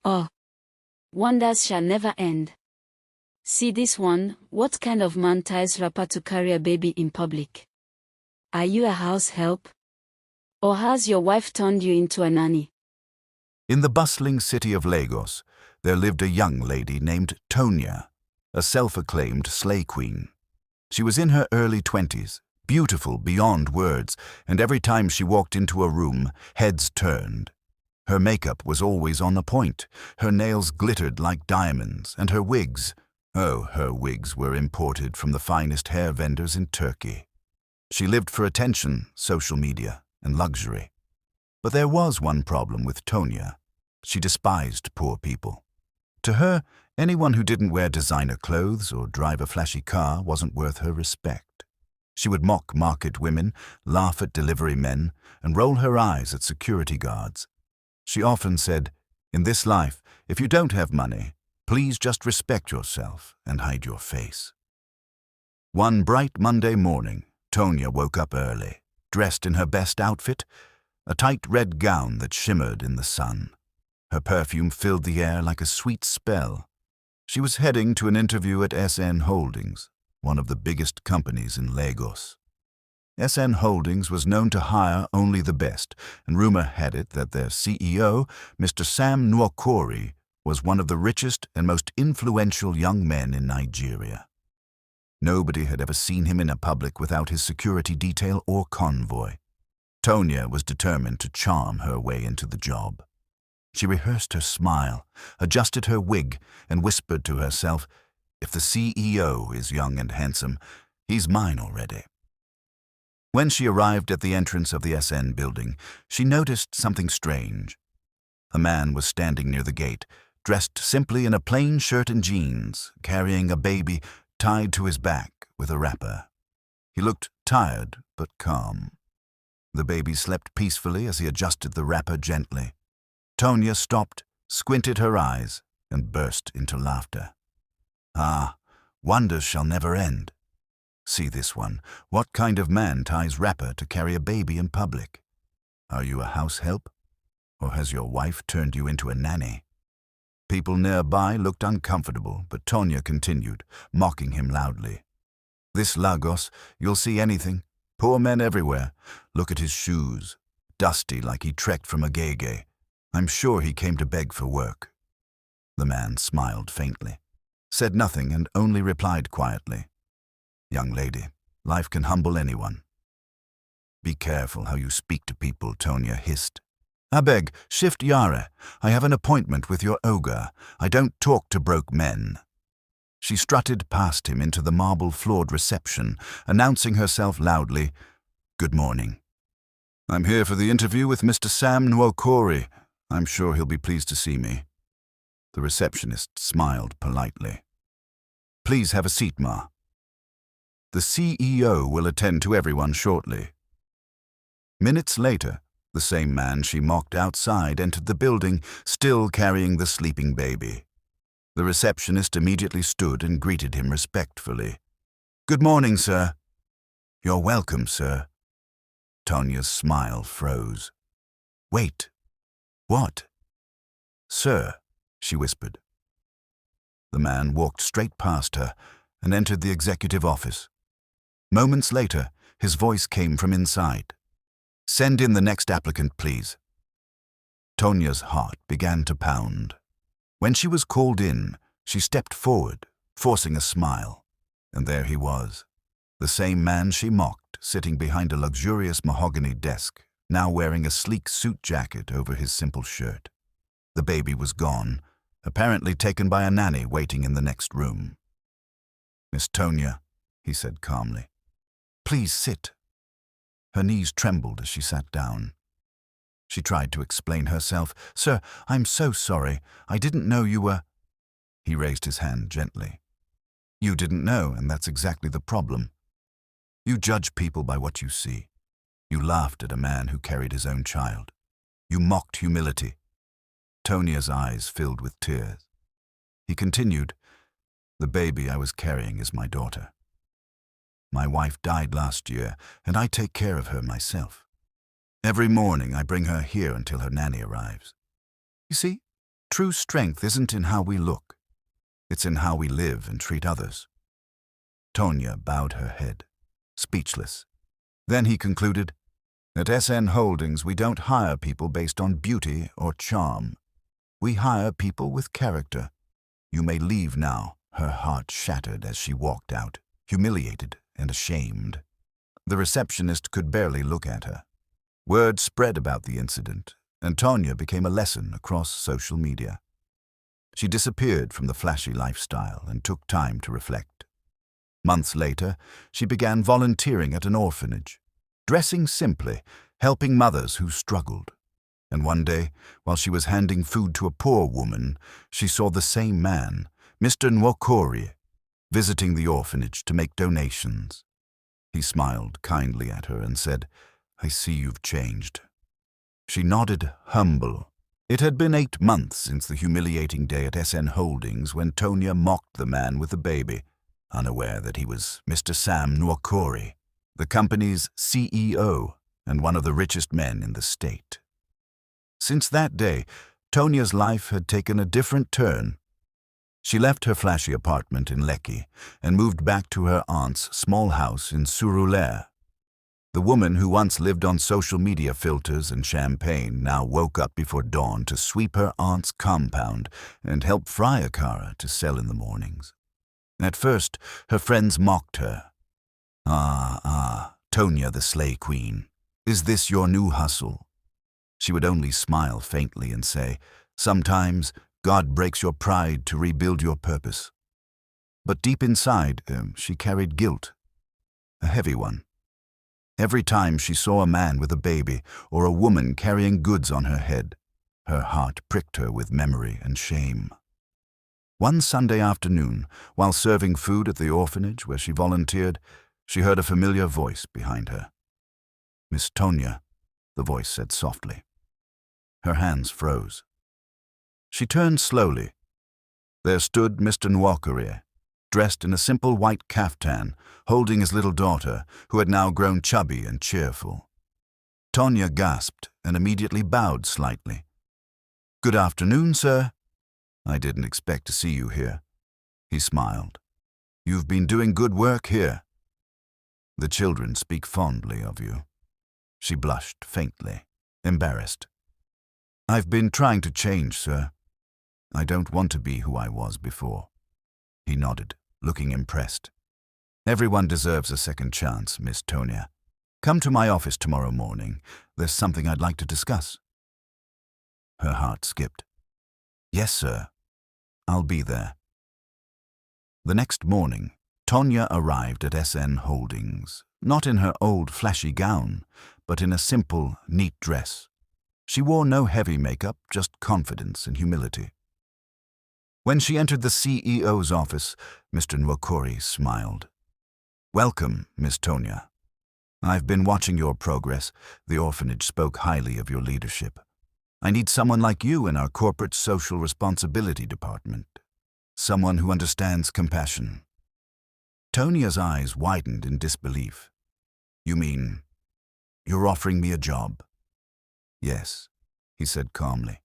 Oh, wonders shall never end. See this one, what kind of man ties wrapper to carry a baby in public? Are you a house help? Or has your wife turned you into a nanny? In the bustling city of Lagos, there lived a young lady named Tonia, a self-acclaimed slay queen. She was in her early 20s, beautiful beyond words, and every time she walked into a room, heads turned. Her makeup was always on point, her nails glittered like diamonds, and her wigs were imported from the finest hair vendors in Turkey. She lived for attention, social media, and luxury. But there was one problem with Tonia. She despised poor people. To her, anyone who didn't wear designer clothes or drive a flashy car wasn't worth her respect. She would mock market women, laugh at delivery men, and roll her eyes at security guards. She often said, "In this life, if you don't have money, please just respect yourself and hide your face." One bright Monday morning, Tonia woke up early, dressed in her best outfit, a tight red gown that shimmered in the sun. Her perfume filled the air like a sweet spell. She was heading to an interview at SN Holdings, one of the biggest companies in Lagos. SN Holdings was known to hire only the best, and rumor had it that their CEO, Mr. Sam Nwokori, was one of the richest and most influential young men in Nigeria. Nobody had ever seen him in a public without his security detail or convoy. Tonia was determined to charm her way into the job. She rehearsed her smile, adjusted her wig, and whispered to herself, "If the CEO is young and handsome, he's mine already." When she arrived at the entrance of the SN building, she noticed something strange. A man was standing near the gate, dressed simply in a plain shirt and jeans, carrying a baby tied to his back with a wrapper. He looked tired but calm. The baby slept peacefully as he adjusted the wrapper gently. Tonia stopped, squinted her eyes, and burst into laughter. "Ah, wonders shall never end. See this one. What kind of man ties wrapper to carry a baby in public? Are you a house help? Or has your wife turned you into a nanny?" People nearby looked uncomfortable, but Tonia continued, mocking him loudly. "This Lagos, you'll see anything. Poor men everywhere. Look at his shoes, dusty like he trekked from Agege. I'm sure he came to beg for work." The man smiled faintly, said nothing, and only replied quietly, "Young lady, life can humble anyone." "Be careful how you speak to people," Tonia hissed. "Abeg, shift yare. I have an appointment with your ogre. I don't talk to broke men." She strutted past him into the marble-floored reception, announcing herself loudly, "Good morning. I'm here for the interview with Mr. Sam Nwokori. I'm sure he'll be pleased to see me." The receptionist smiled politely. "Please have a seat, ma. The CEO will attend to everyone shortly." Minutes later, the same man she mocked outside entered the building, still carrying the sleeping baby. The receptionist immediately stood and greeted him respectfully. "Good morning, sir." "You're welcome, sir." Tonia's smile froze. "Wait. What?" "Sir," she whispered. The man walked straight past her and entered the executive office. Moments later, his voice came from inside. "Send in the next applicant, please." Tonia's heart began to pound. When she was called in, she stepped forward, forcing a smile. And there he was, the same man she mocked, sitting behind a luxurious mahogany desk, now wearing a sleek suit jacket over his simple shirt. The baby was gone, apparently taken by a nanny waiting in the next room. "Miss Tonia," he said calmly, "please sit." Her knees trembled as she sat down. She tried to explain herself. "Sir, I'm so sorry. I didn't know you were—" He raised his hand gently. "You didn't know, and that's exactly the problem. You judge people by what you see. You laughed at a man who carried his own child. You mocked humility." Tonia's eyes filled with tears. He continued, "The baby I was carrying is my daughter. My wife died last year, and I take care of her myself. Every morning I bring her here until her nanny arrives. You see, True strength isn't in how we look. It's in how we live and treat others. Tonia bowed her head, speechless. Then he concluded, "At SN Holdings, we don't hire people based on beauty or charm. We hire people with character. You may leave now." Her heart shattered as she walked out, humiliated and ashamed. The receptionist could barely look at her. Word spread about the incident, and Tonia became a lesson across social media. She disappeared from the flashy lifestyle and took time to reflect. Months later, she began volunteering at an orphanage, dressing simply, helping mothers who struggled. And one day, while she was handing food to a poor woman, she saw the same man, Mr. Nwokori, visiting the orphanage to make donations. He smiled kindly at her and said, "I see you've changed." She nodded, humble. It had been 8 months since the humiliating day at SN Holdings when Tonia mocked the man with the baby, unaware that he was Mr. Sam Nwokori, the company's CEO and one of the richest men in the state. Since that day, Tonia's life had taken a different turn. She left her flashy apartment in Lekki and moved back to her aunt's small house in Surulere. The woman who once lived on social media filters and champagne now woke up before dawn to sweep her aunt's compound and help fry akara to sell in the mornings. At first, her friends mocked her. Tonia the Slay Queen, is this your new hustle?" She would only smile faintly and say, "Sometimes God breaks your pride to rebuild your purpose." But deep inside, she carried guilt, a heavy one. Every time she saw a man with a baby or a woman carrying goods on her head, her heart pricked her with memory and shame. One Sunday afternoon, while serving food at the orphanage where she volunteered, she heard a familiar voice behind her. "Miss Tonia," the voice said softly. Her hands froze. She turned slowly. There stood Mr. Nwokori, dressed in a simple white kaftan, holding his little daughter, who had now grown chubby and cheerful. Tonia gasped and immediately bowed slightly. "Good afternoon, sir." "I didn't expect to see you here." He smiled. "You've been doing good work here. The children speak fondly of you." She blushed faintly, embarrassed. "I've been trying to change, sir. I don't want to be who I was before." He nodded, looking impressed. "Everyone deserves a second chance, Miss Tonia. Come to my office tomorrow morning. There's something I'd like to discuss." Her heart skipped. "Yes, sir. I'll be there." The next morning, Tonia arrived at SN Holdings, not in her old flashy gown, but in a simple, neat dress. She wore no heavy makeup, just confidence and humility. When she entered the CEO's office, Mr. Nwokori smiled. "Welcome, Miss Tonia. I've been watching your progress. The orphanage spoke highly of your leadership. I need someone like you in our corporate social responsibility department. Someone who understands compassion." Tonia's eyes widened in disbelief. "You mean, you're offering me a job?" "Yes," he said calmly.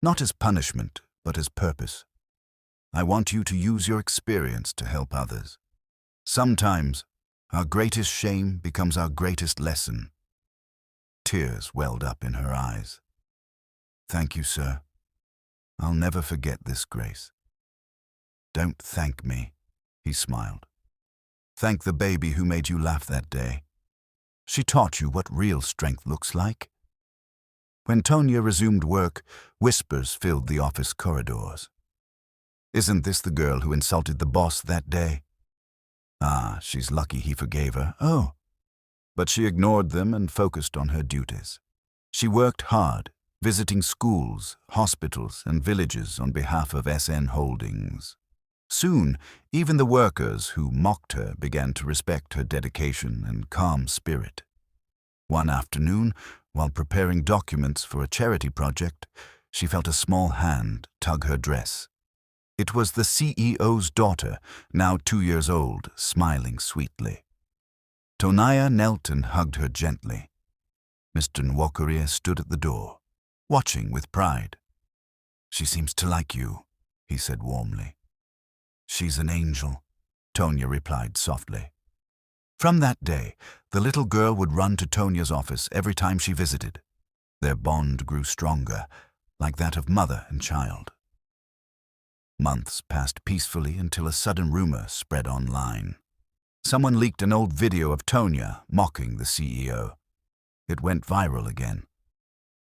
"Not as punishment, but as purpose. I want you to use your experience to help others. Sometimes, our greatest shame becomes our greatest lesson." Tears welled up in her eyes. "Thank you, sir. I'll never forget this grace." "Don't thank me," he smiled. "Thank the baby who made you laugh that day. She taught you what real strength looks like." When Tonia resumed work, whispers filled the office corridors. "Isn't this the girl who insulted the boss that day? She's lucky he forgave her. Oh." But she ignored them and focused on her duties. She worked hard, visiting schools, hospitals, and villages on behalf of SN Holdings. Soon, even the workers who mocked her began to respect her dedication and calm spirit. One afternoon, while preparing documents for a charity project, she felt a small hand tug her dress. It was the CEO's daughter, now 2 years old, smiling sweetly. Tonia knelt and hugged her gently. Mr. Nwokori stood at the door, watching with pride. "She seems to like you," he said warmly. "She's an angel," Tonia replied softly. From that day, the little girl would run to Tonia's office every time she visited. Their bond grew stronger, like that of mother and child. Months passed peacefully until a sudden rumor spread online. Someone leaked an old video of Tonia mocking the CEO. It went viral again.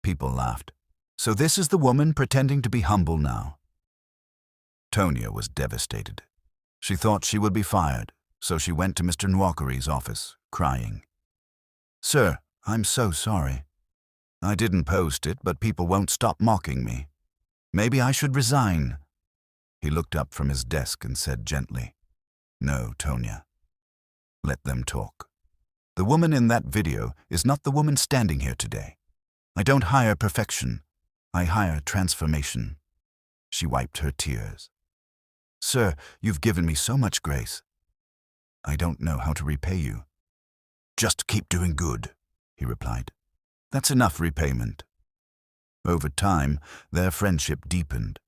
People laughed. So this is the woman pretending to be humble now. Tonia was devastated. She thought she would be fired, so she went to Mr. Nwokari's office, crying. "Sir, I'm so sorry. I didn't post it, but people won't stop mocking me. Maybe I should resign." He looked up from his desk and said gently, "No, Tonia. Let them talk. The woman in that video is not the woman standing here today. I don't hire perfection. I hire transformation." She wiped her tears. "Sir, you've given me so much grace. I don't know how to repay you." "Just keep doing good," he replied. "That's enough repayment." Over time, their friendship deepened.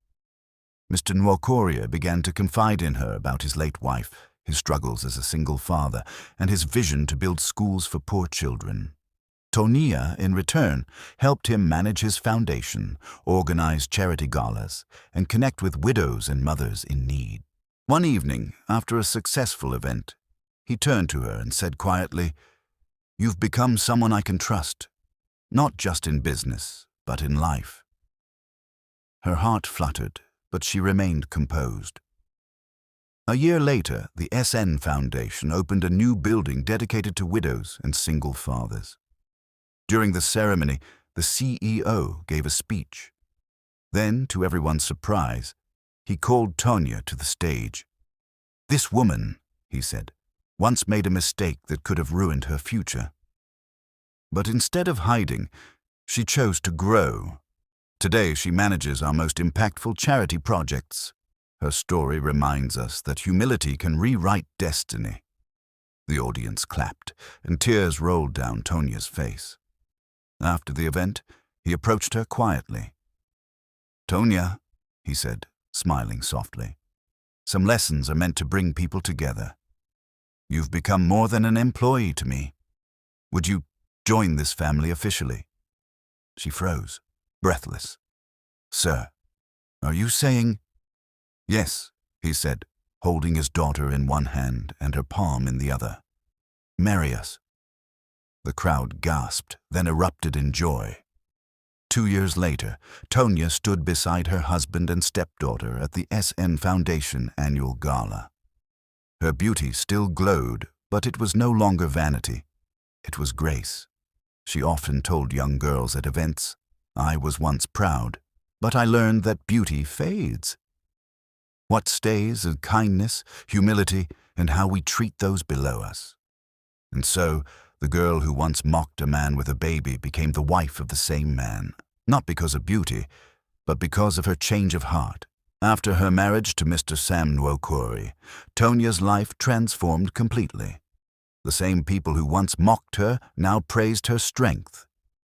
Mr. Nwokari began to confide in her about his late wife, his struggles as a single father, and his vision to build schools for poor children. Tonia, in return, helped him manage his foundation, organize charity galas, and connect with widows and mothers in need. One evening, after a successful event, he turned to her and said quietly, "You've become someone I can trust, not just in business, but in life." Her heart fluttered, but she remained composed. A year later, the SN Foundation opened a new building dedicated to widows and single fathers. During the ceremony, the CEO gave a speech. Then, to everyone's surprise, he called Tonia to the stage. "This woman," he said, "once made a mistake that could have ruined her future. But instead of hiding, she chose to grow. Today, she manages our most impactful charity projects. Her story reminds us that humility can rewrite destiny." The audience clapped, and tears rolled down Tonia's face. After the event, he approached her quietly. "Tonia," he said, smiling softly, "some lessons are meant to bring people together. You've become more than an employee to me. Would you join this family officially?" She froze, breathless. "Sir, are you saying—" "Yes," he said, holding his daughter in one hand and her palm in the other. "Marry us." The crowd gasped, then erupted in joy. 2 years later, Tonia stood beside her husband and stepdaughter at the SN Foundation annual gala. Her beauty still glowed, but it was no longer vanity. It was grace. She often told young girls at events, "I was once proud, but I learned that beauty fades. What stays is kindness, humility, and how we treat those below us." And so, the girl who once mocked a man with a baby became the wife of the same man, not because of beauty, but because of her change of heart. After her marriage to Mr. Sam Nwokari, Tonia's life transformed completely. The same people who once mocked her now praised her strength.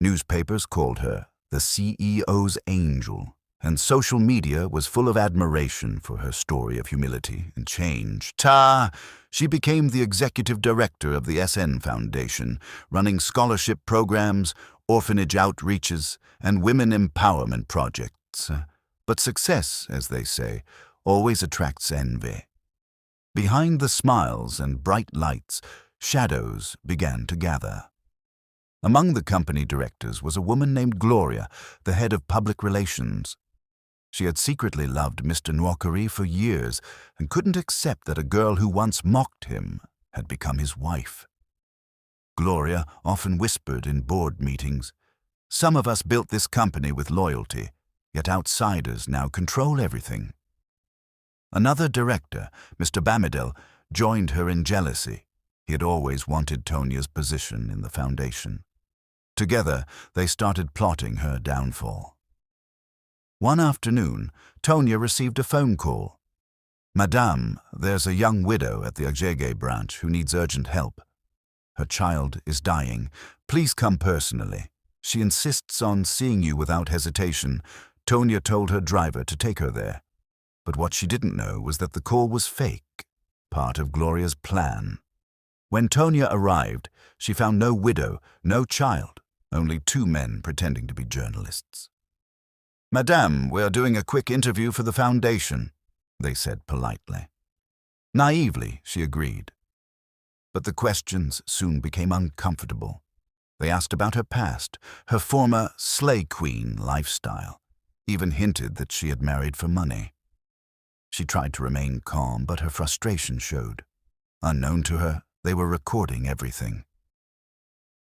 Newspapers called her the CEO's angel, and social media was full of admiration for her story of humility and change. She became the executive director of the SN Foundation, running scholarship programs, orphanage outreaches, and women empowerment projects. But success, as they say, always attracts envy. Behind the smiles and bright lights, shadows began to gather. Among the company directors was a woman named Gloria, the head of public relations. She had secretly loved Mr. Nwokari for years and couldn't accept that a girl who once mocked him had become his wife. Gloria often whispered in board meetings, "Some of us built this company with loyalty, yet outsiders now control everything." Another director, Mr. Bamidel, joined her in jealousy. He had always wanted Tonia's position in the foundation. Together, they started plotting her downfall. One afternoon, Tonia received a phone call. "Madame, there's a young widow at the Agege branch who needs urgent help. Her child is dying. Please come personally. She insists on seeing you without hesitation. Tonia told her driver to take her there. But what she didn't know was that the call was fake, part of Gloria's plan. When Tonia arrived, she found no widow, no child, only two men pretending to be journalists. "Madame, we are doing a quick interview for the foundation," they said politely. Naively, she agreed. But the questions soon became uncomfortable. They asked about her past, her former slay queen lifestyle, even hinted that she had married for money. She tried to remain calm, but her frustration showed. Unknown to her, they were recording everything.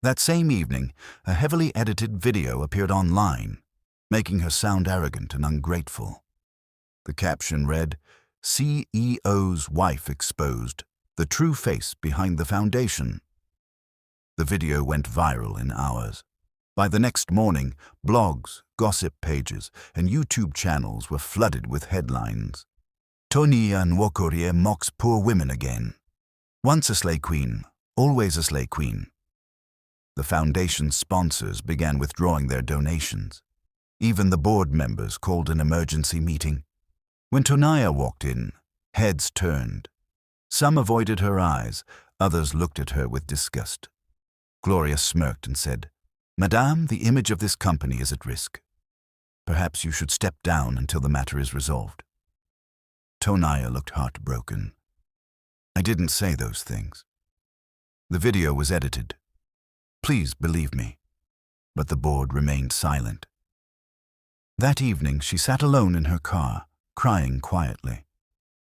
That same evening, a heavily edited video appeared online, making her sound arrogant and ungrateful. The caption read, "CEO's wife exposed, the true face behind the foundation." The video went viral in hours. By the next morning, blogs, gossip pages, and YouTube channels were flooded with headlines. "Tonia Nwokorie mocks poor women again. Once a slay queen, always a slay queen." The foundation's sponsors began withdrawing their donations. Even the board members called an emergency meeting. When Tonia walked in, heads turned. Some avoided her eyes, others looked at her with disgust. Gloria smirked and said, "Madame, the image of this company is at risk. Perhaps you should step down until the matter is resolved." Tonia looked heartbroken. "I didn't say those things. The video was edited. Please believe me." But the board remained silent. That evening, she sat alone in her car, crying quietly.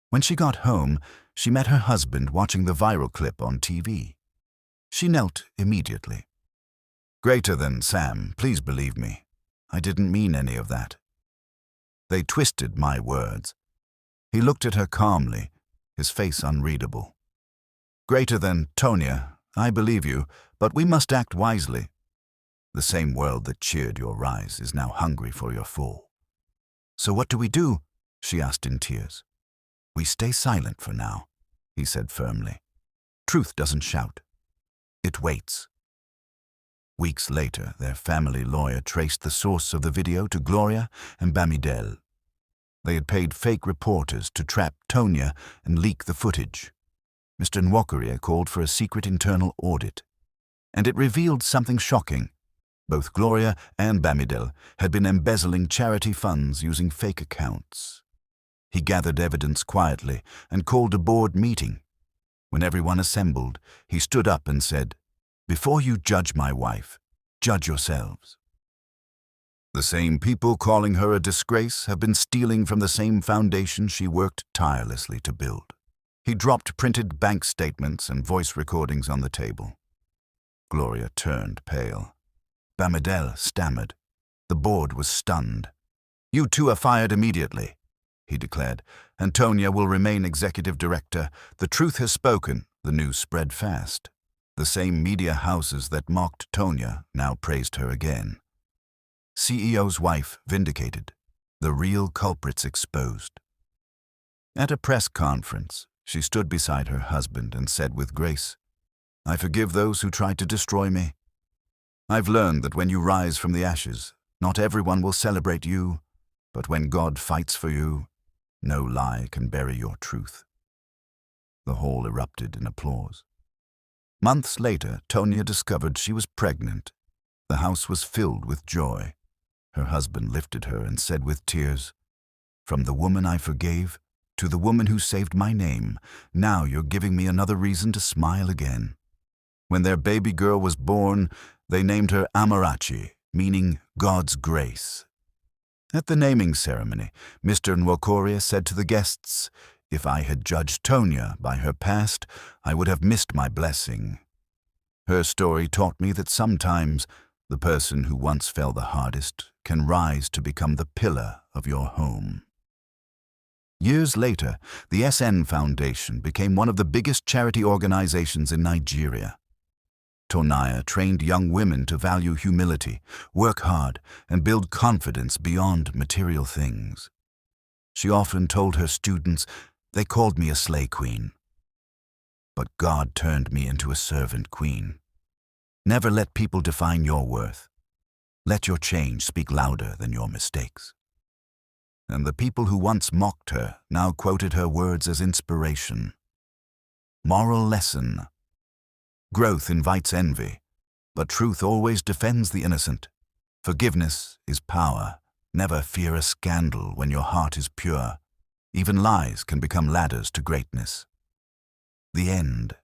When she got home, she met her husband watching the viral clip on TV. She knelt immediately. "Greater than Sam, please believe me. I didn't mean any of that." They twisted my words. He looked at her calmly, his face unreadable. "Greater than Tonia, I believe you, but we must act wisely. The same world that cheered your rise is now hungry for your fall." "So what do we do?" she asked in tears. "We stay silent for now," he said firmly. "Truth doesn't shout. It waits." Weeks later, their family lawyer traced the source of the video to Gloria and Bamidel. They had paid fake reporters to trap Tonia and leak the footage. Mr. Nwokorie called for a secret internal audit. And it revealed something shocking. Both Gloria and Bamidel had been embezzling charity funds using fake accounts. He gathered evidence quietly and called a board meeting. When everyone assembled, he stood up and said, "Before you judge my wife, judge yourselves." The same people calling her a disgrace have been stealing from the same foundation she worked tirelessly to build. He dropped printed bank statements and voice recordings on the table. Gloria turned pale. Bamidel stammered. The board was stunned. "You two are fired immediately," he declared, "and Tonia will remain executive director. The truth has spoken." The news spread fast. The same media houses that mocked Tonia now praised her again. CEO's wife vindicated. The real culprits exposed. At a press conference, she stood beside her husband and said with grace, "I forgive those who tried to destroy me. I've learned that when you rise from the ashes, not everyone will celebrate you, but when God fights for you, no lie can bury your truth." The hall erupted in applause. Months later, Tonia discovered she was pregnant. The house was filled with joy. Her husband lifted her and said with tears, "From the woman I forgave to the woman who saved my name, now you're giving me another reason to smile again." When their baby girl was born, they named her Amarachi, meaning God's grace. At the naming ceremony, Mr. Nwokorie said to the guests, "If I had judged Tonia by her past, I would have missed my blessing. Her story taught me that sometimes the person who once fell the hardest can rise to become the pillar of your home." Years later, the SN Foundation became one of the biggest charity organizations in Nigeria. Tonia trained young women to value humility, work hard, and build confidence beyond material things. She often told her students, "They called me a slay queen, but God turned me into a servant queen." Never let people define your worth. Let your change speak louder than your mistakes. and the people who once mocked her now quoted her words as inspiration. Moral lesson. Growth invites envy, but truth always defends the innocent. Forgiveness is power. Never fear a scandal when your heart is pure. Even lies can become ladders to greatness. The end.